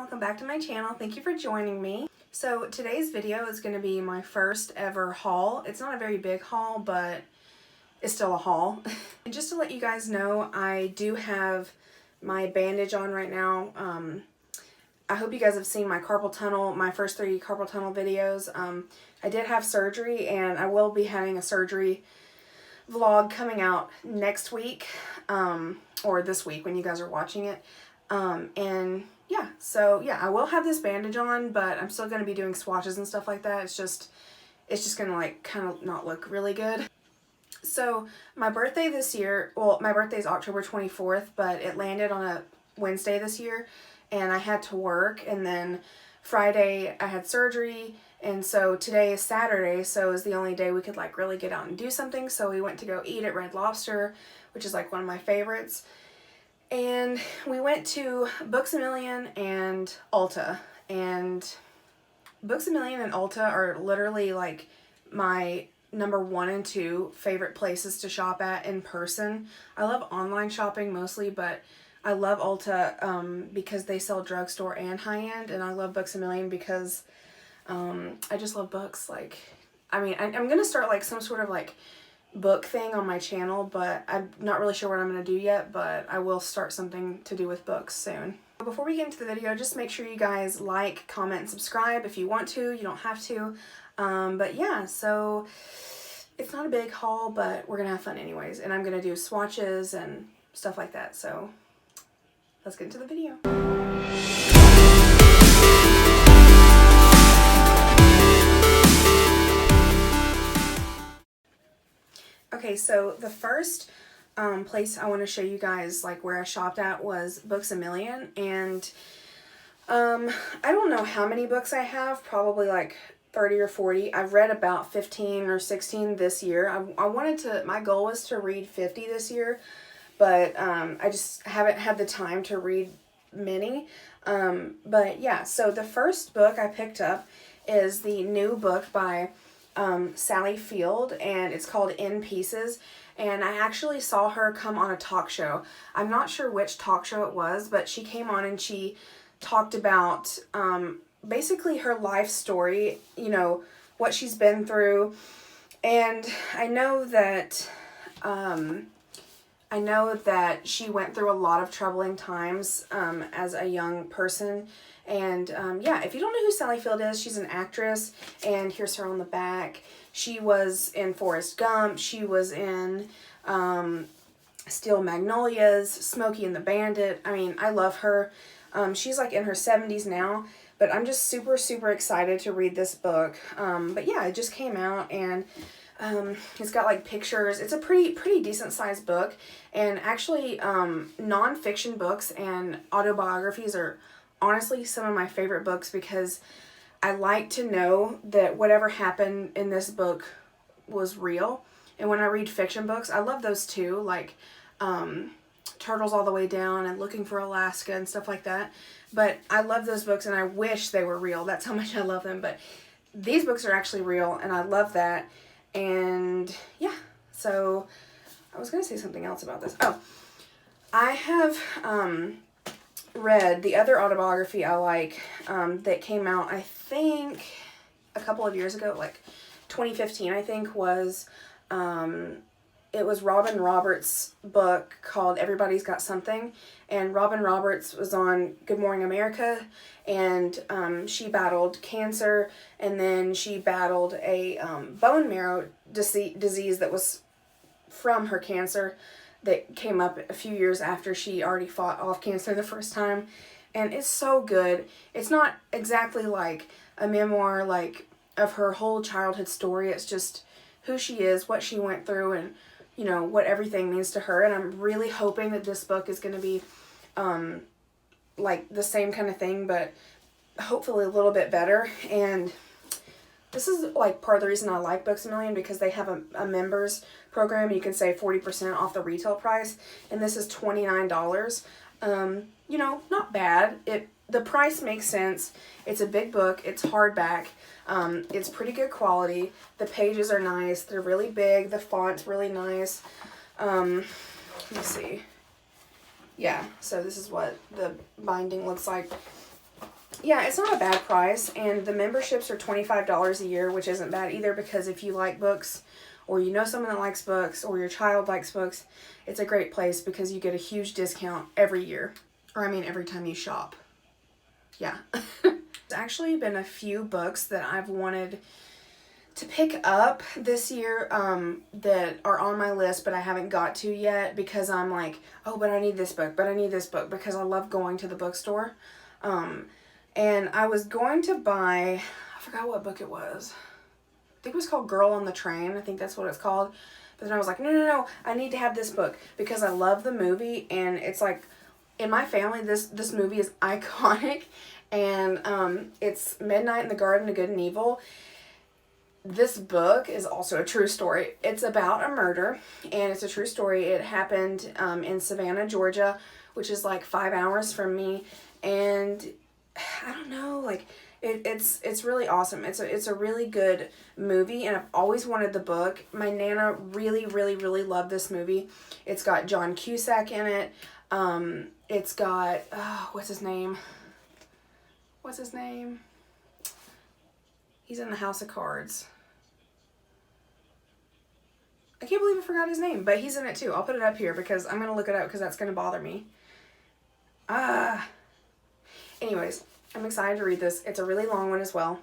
welcome back to my channel. Thank you for joining me. So today's video is going to be my first ever haul. It's not a very big haul, but it's still a haul. And just to let you guys know, I do have my bandage on right now. I hope you guys have seen my carpal tunnel, my first 3 carpal tunnel videos. I did have surgery, and I will be having a surgery vlog coming out next week, or this week when you guys are watching it. And yeah, so yeah, I will have this bandage on, but I'm still going to be doing swatches and stuff like that. It's just going to like kind of not look really good. So my birthday this year, well, my birthday is October 24th, but it landed on a Wednesday this year, and I had to work, and then Friday I had surgery, and so today is Saturday, so it was the only day we could like really get out and do something. So we went to go eat at Red Lobster, which is like one of my favorites. And we went to Books A Million and Ulta, and Books A Million and Ulta are literally like my number 1 and 2 favorite places to shop at in person. I love online shopping mostly, but I love Ulta because they sell drugstore and high-end, and I love Books A Million because I just love books. Like, I mean, I'm gonna start like some sort of like book thing on my channel, but I'm not really sure what I'm going to do yet, but I will start something to do with books soon. Before we get into the video, just make sure you guys like, comment, and subscribe if you want to. You don't have to. But yeah, so it's not a big haul, but we're going to have fun anyways, and I'm going to do swatches and stuff like that. So let's get into the video. Okay, so the first place I want to show you guys like where I shopped at was Books A Million, and I don't know how many books I have, probably like 30 or 40. I've read about 15 or 16 this year. I wanted to, my goal was to read 50 this year, but I just haven't had the time to read many. But yeah, so the first book I picked up is the new book by Sally Field, and it's called In Pieces, and I actually saw her come on a talk show. I'm not sure which talk show it was, but she came on and she talked about basically her life story, you know, what she's been through. And I know that she went through a lot of troubling times as a young person. And yeah, if you don't know who Sally Field is, she's an actress, and here's her on the back. She was in Forrest Gump, she was in Steel Magnolias, Smokey and the Bandit. I mean, I love her. She's like in her 70s now, but I'm just super, super excited to read this book. But yeah, it just came out, and it's got like pictures. It's a pretty decent sized book, and actually non-fiction books and autobiographies are honestly some of my favorite books, because I like to know that whatever happened in this book was real. And when I read fiction books, I love those too, like Turtles All the Way Down and Looking for Alaska and stuff like that. But I love those books, and I wish they were real. That's how much I love them. But these books are actually real, and I love that. And yeah, so I was going to say something else about this. Oh, I have read the other autobiography I like that came out, I think, a couple of years ago, like 2015, I think, was it was Robin Roberts' book called Everybody's Got Something, and Robin Roberts was on Good Morning America, and she battled cancer, and then she battled a bone marrow disease that was from her cancer, that came up a few years after she already fought off cancer the first time. And it's so good. It's not exactly like a memoir like of her whole childhood story. It's just who she is, what she went through, and you know what everything means to her. And I'm really hoping that this book is going to be like the same kind of thing, but hopefully a little bit better. And this is like part of the reason I like Books A Million, because they have a members program. You can save 40% off the retail price, and this is $29. You know, not bad. The price makes sense. It's a big book. It's hardback. It's pretty good quality. The pages are nice. They're really big. The font's really nice. Let me see. Yeah, so this is what the binding looks like. yeah, it's not a bad price, and the memberships are $25 a year, which isn't bad either, because if you like books, or you know someone that likes books, or your child likes books, it's a great place because you get a huge discount every year. Or I mean every time you shop. Yeah. There's actually been a few books that I've wanted to pick up this year that are on my list but I haven't got to yet, because I'm like, oh, but I need this book, but I need this book, because I love going to the bookstore. And I was going to buy, I forgot what book it was. I think it was called Girl on the Train. I think that's what it's called. But then I was like, no, I need to have this book because I love the movie, and it's like, in my family, this movie is iconic, and it's Midnight in the Garden of Good and Evil. This book is also a true story. It's about a murder, and it's a true story. It happened in Savannah, Georgia, which is like 5 hours from me, and I don't know, like, it's really awesome. It's a really good movie, and I've always wanted the book. My Nana really, really, really loved this movie. It's got John Cusack in it. It's got, what's his name? He's in the House of Cards. I can't believe I forgot his name, but he's in it too. I'll put it up here because I'm going to look it up because that's going to bother me. Anyways, I'm excited to read this. It's a really long one as well,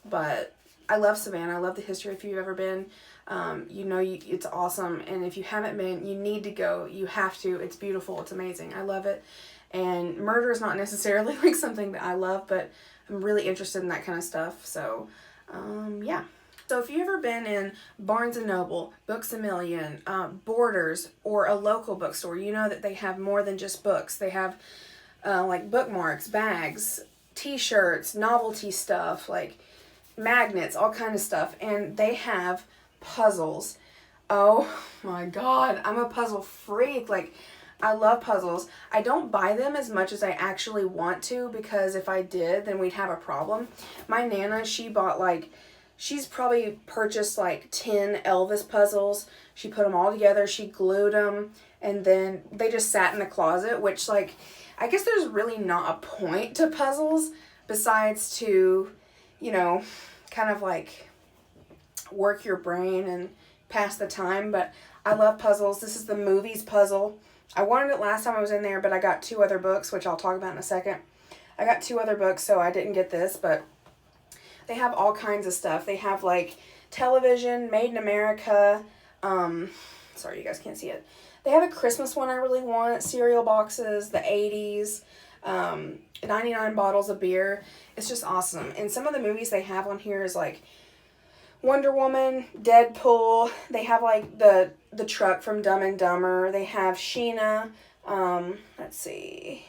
but I love Savannah. I love the history. If you've ever been, it's awesome. And if you haven't been, you need to go. You have to. It's beautiful. It's amazing. I love it. And murder is not necessarily like something that I love, but I'm really interested in that kind of stuff. So, yeah. So if you've ever been in Barnes & Noble, Books A Million, Borders, or a local bookstore, you know that they have more than just books. They have like bookmarks, bags, t-shirts, novelty stuff, like magnets, all kind of stuff. And they have puzzles. Oh my God, I'm a puzzle freak. Like, I love puzzles. I don't buy them as much as I actually want to, because if I did, then we'd have a problem. My Nana, she's probably purchased like 10 Elvis puzzles. She put them all together. She glued them, and then they just sat in the closet, which, like, I guess there's really not a point to puzzles besides to, kind of like work your brain and pass the time. But I love puzzles. This is the Movies puzzle. I wanted it last time I was in there, but I got 2 other books, which I'll talk about in a second. I got 2 other books, so I didn't get this, but they have all kinds of stuff. They have like television, Made in America. Sorry, you guys can't see it. They have a Christmas one I really want. Cereal boxes, the 80s, 99 bottles of beer. It's just awesome. And some of the movies they have on here is like Wonder Woman, Deadpool. They have like the truck from Dumb and Dumber. They have Sheena. Let's see.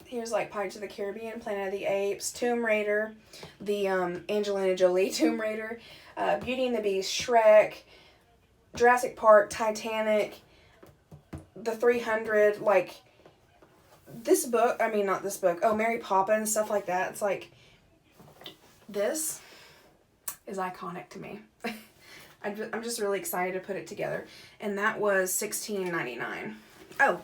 Here's like Pirates of the Caribbean, Planet of the Apes, Tomb Raider, the Angelina Jolie Tomb Raider, Beauty and the Beast, Shrek, Jurassic Park, Titanic, The 300, like this book, not this book, Mary Poppins, stuff like that. It's like, this is iconic to me. I'm just really excited to put it together. And that was $16.99. Oh,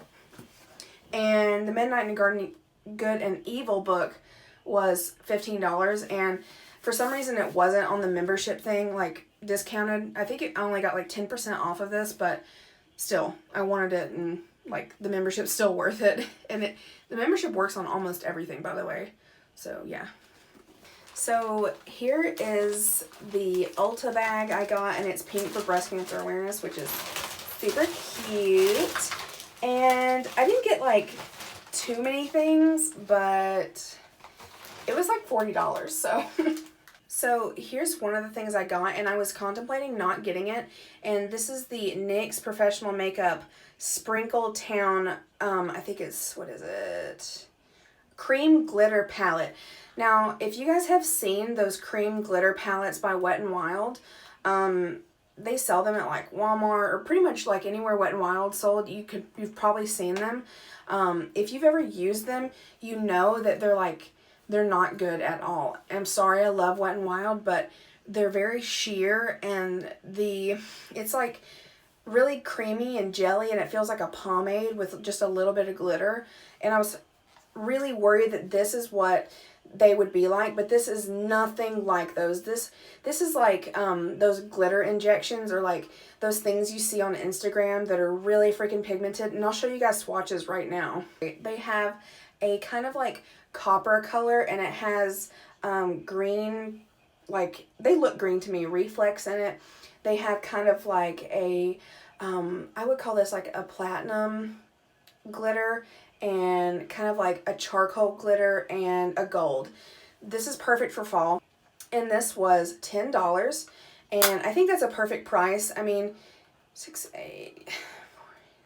and the Midnight in the Garden Good and Evil book was $15, and for some reason it wasn't on the membership thing, like discounted. I think it only got like 10% off of this, but still, I wanted it, and like the membership's still worth it. And the membership works on almost everything, by the way. So yeah. So here is the Ulta bag I got, and it's pink for breast cancer awareness, which is super cute. And I didn't get like too many things, but it was like $40, so. So here's one of the things I got, and I was contemplating not getting it, and this is the NYX Professional Makeup Sprinkle Town, I think it's, what is it? Cream Glitter Palette. Now, if you guys have seen those cream glitter palettes by Wet n Wild, they sell them at like Walmart or pretty much like anywhere Wet n Wild sold. You've probably seen them. If you've ever used them, you know that they're not good at all. I'm sorry, I love Wet n Wild, but they're very sheer, and it's like really creamy and jelly, and it feels like a pomade with just a little bit of glitter. And really worried that this is what they would be like, but this is nothing like those. This is like those glitter injections, or like those things you see on Instagram that are really freaking pigmented. And I'll show you guys swatches right now. They have a kind of like copper color, and it has green, like they look green to me, reflex in it. They have kind of like a I would call this like a platinum glitter, and kind of like a charcoal glitter and a gold. This is perfect for fall, and this was $10, and I think that's a perfect price. I mean, 6, 8,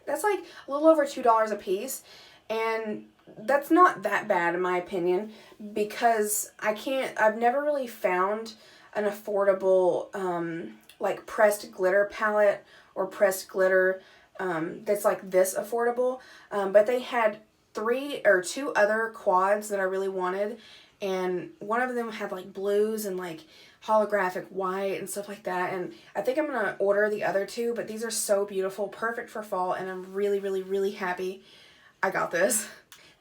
that's like a little over $2 a piece, and that's not that bad in my opinion, because I've never really found an affordable like pressed glitter palette or pressed glitter that's like this affordable, but they had 2 other quads that I really wanted, and one of them had like blues and like holographic white and stuff like that, and I think I'm gonna order the other 2, but these are so beautiful, perfect for fall, and I'm really, really, really happy I got this.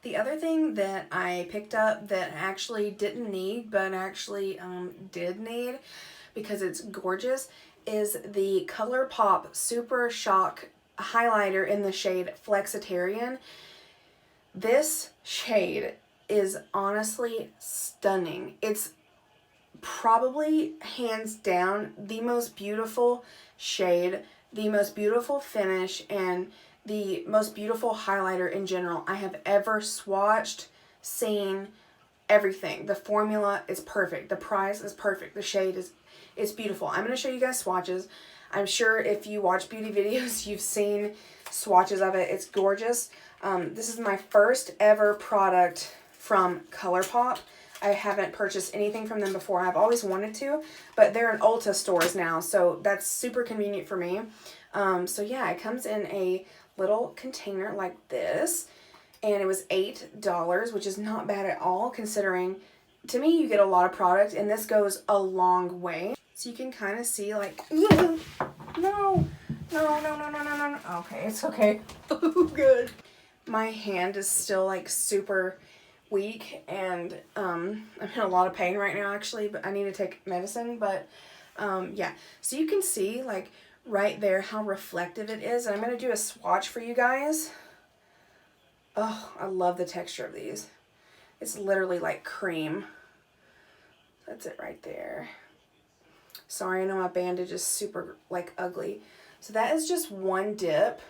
The other thing that I picked up that I actually didn't need, but actually did need because it's gorgeous, is the Colourpop Super Shock highlighter in the shade Flexitarian. This shade is honestly stunning. It's probably hands down the most beautiful shade, the most beautiful finish, and the most beautiful highlighter in general I have ever swatched, seen, everything. The formula is perfect. The price is perfect. The shade is beautiful. I'm going to show you guys swatches. I'm sure if you watch beauty videos, you've seen swatches of it. It's gorgeous. This is my first ever product from Colourpop. I haven't purchased anything from them before. I've always wanted to, but they're in Ulta stores now, so that's super convenient for me. So yeah, it comes in a little container like this, and it was $8, which is not bad at all, considering to me you get a lot of product, and this goes a long way. So you can kind of see like, no, no, no, no, no, no, no. Okay, it's okay. Oh, good. My hand is still like super weak, and I'm in a lot of pain right now actually, but I need to take medicine. But yeah, so you can see like right there how reflective it is, and I'm going to do a swatch for you guys. Oh, I love the texture of these. It's literally like cream. That's it right there. Sorry, I know my bandage is super like ugly. So that is just one dip.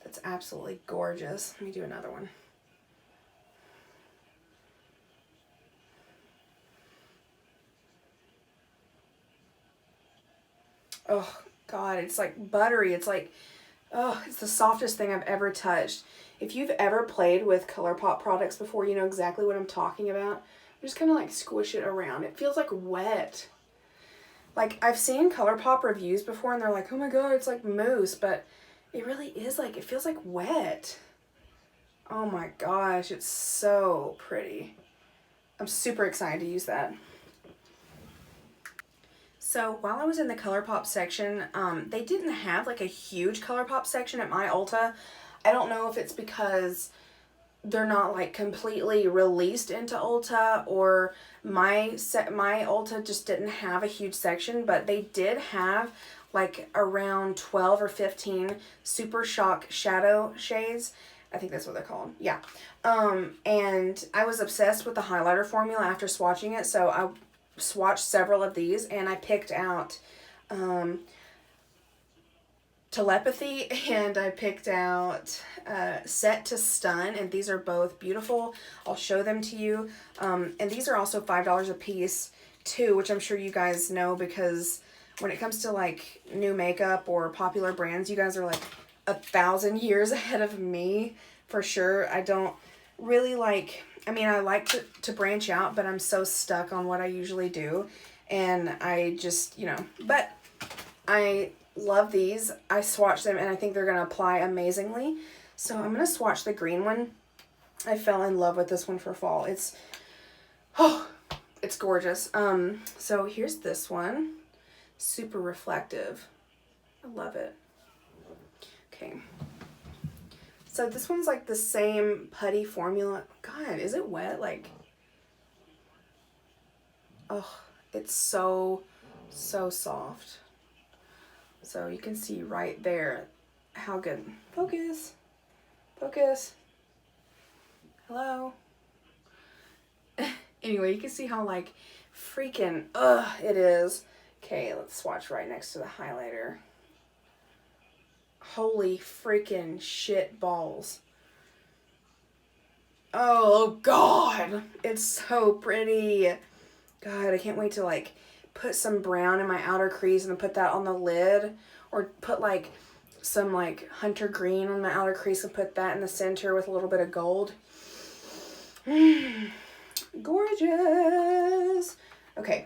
That's absolutely gorgeous. Let me do another one. Oh God, it's like buttery. It's like, oh, it's the softest thing I've ever touched. If you've ever played with Colourpop products before, you know exactly what I'm talking about. Just kind of like squish it around. It feels like wet. Like, I've seen Colourpop reviews before, and they're like, oh my God, it's like mousse, but it really is like, it feels like wet. Oh my gosh, it's so pretty. I'm super excited to use that. So while I was in the Colourpop section, they didn't have like a huge Colourpop section at my Ulta. I don't know if it's because they're not like completely released into Ulta, or my Ulta just didn't have a huge section, but they did have like around 12 or 15 Super Shock shadow shades. I think that's what they're called. Yeah. And I was obsessed with the highlighter formula after swatching it, so I swatched several of these, and I picked out Telepathy, and I picked out Set to Stun, and these are both beautiful. I'll show them to you. And these are also $5 a piece too, which I'm sure you guys know, because when it comes to like new makeup or popular brands, you guys are like 1,000 years ahead of me for sure. I don't really like, I mean, I like to branch out, but I'm so stuck on what I usually do, and I just, you know, but I love these. I swatched them, and I think they're going to apply amazingly. So I'm going to swatch the green one. I fell in love with this one for fall. It's, oh, it's gorgeous. So here's this one. Super reflective. I love it. Okay. So this one's like the same putty formula. God, is it wet? Like, oh, it's so soft. So you can see right there how good. Focus. Focus. Hello. Anyway, you can see how like freaking it is. Okay, let's swatch right next to the highlighter. Holy freaking shit balls. Oh God, it's so pretty. God, I can't wait to like put some brown in my outer crease and put that on the lid, or put like some like hunter green on my outer crease and put that in the center with a little bit of gold. Gorgeous. Okay,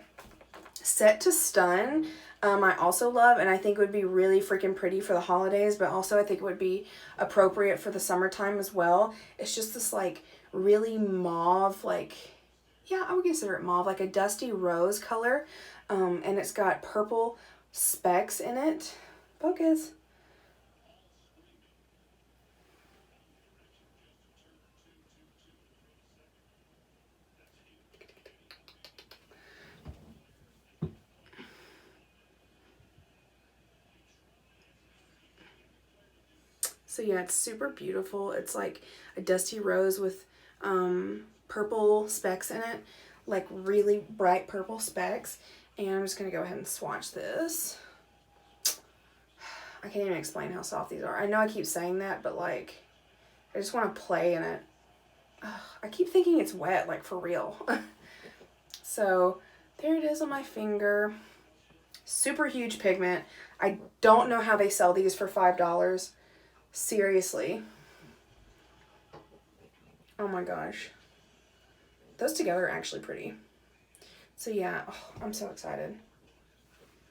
Set to Stun. I also love, and I think would be really freaking pretty for the holidays, but also I think it would be appropriate for the summertime as well. It's just this like really mauve, like, yeah, I would consider it mauve, like a dusty rose color. And it's got purple specks in it. Focus. So yeah, it's super beautiful. It's like a dusty rose with purple specks in it, like really bright purple specks. And I'm just going to go ahead and swatch this. I can't even explain how soft these are. I know I keep saying that, but like, I just want to play in it. I keep thinking it's wet, like for real. So there it is on my finger. Super huge pigment. I don't know how they sell these for $5. Seriously. Oh my gosh. Those together are actually pretty. So yeah, I'm so excited.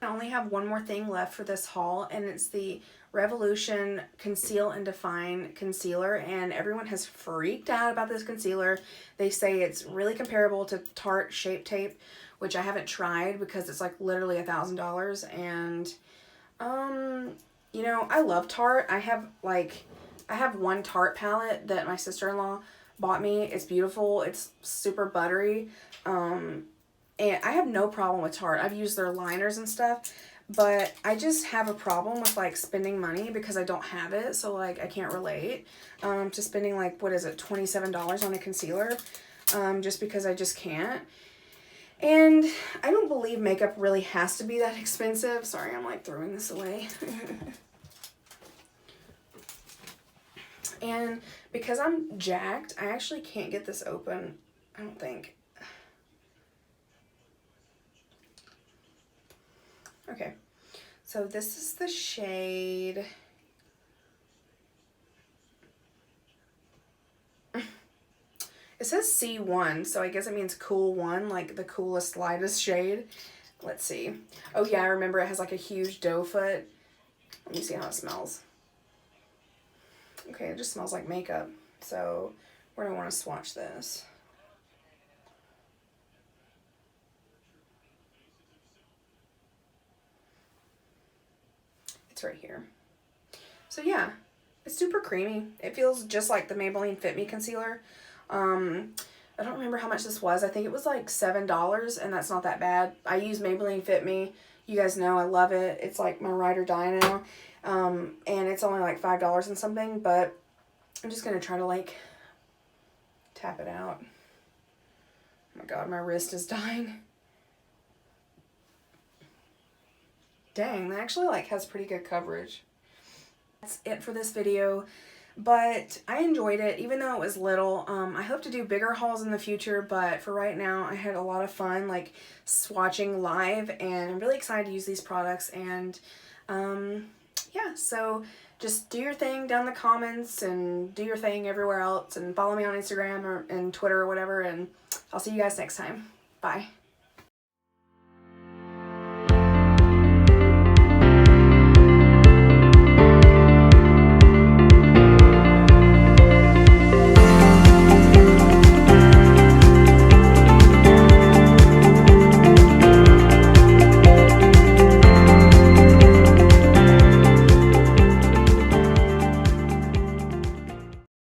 I only have one more thing left for this haul, and it's the Revolution Conceal and Define Concealer, and everyone has freaked out about this concealer. They say it's really comparable to Tarte Shape Tape, which I haven't tried because it's like literally $1,000, and you know, I love Tarte. I have one Tarte palette that my sister-in-law bought me. It's beautiful. It's super buttery. And I have no problem with Tarte. I've used their liners and stuff, but I just have a problem with like spending money because I don't have it. So like I can't relate to spending like, what is it, $27 on a concealer, just because I just can't. And I don't believe makeup really has to be that expensive. Sorry, I'm like throwing this away. And because I'm jacked, I actually can't get this open, I don't think. Okay, so this is the shade. It says C1, so I guess it means cool 1, like the coolest, lightest shade. Let's see. Oh yeah, I remember it has like a huge doe foot. Let me see how it smells. Okay, it just smells like makeup. So we're gonna want to swatch this. It's right here. So yeah, it's super creamy. It feels just like the Maybelline Fit Me concealer. I don't remember how much this was. I think it was like $7, and that's not that bad. I use Maybelline Fit Me. You guys know I love it. It's like my ride or die now. And it's only like $5 and something, but I'm just going to try to like tap it out. Oh my God, my wrist is dying. Dang, that actually like has pretty good coverage. That's it for this video, but I enjoyed it even though it was little. I hope to do bigger hauls in the future, but for right now I had a lot of fun like swatching live, and I'm really excited to use these products. And yeah, so just do your thing down in the comments and do your thing everywhere else, and follow me on Instagram and Twitter or whatever, and I'll see you guys next time. Bye.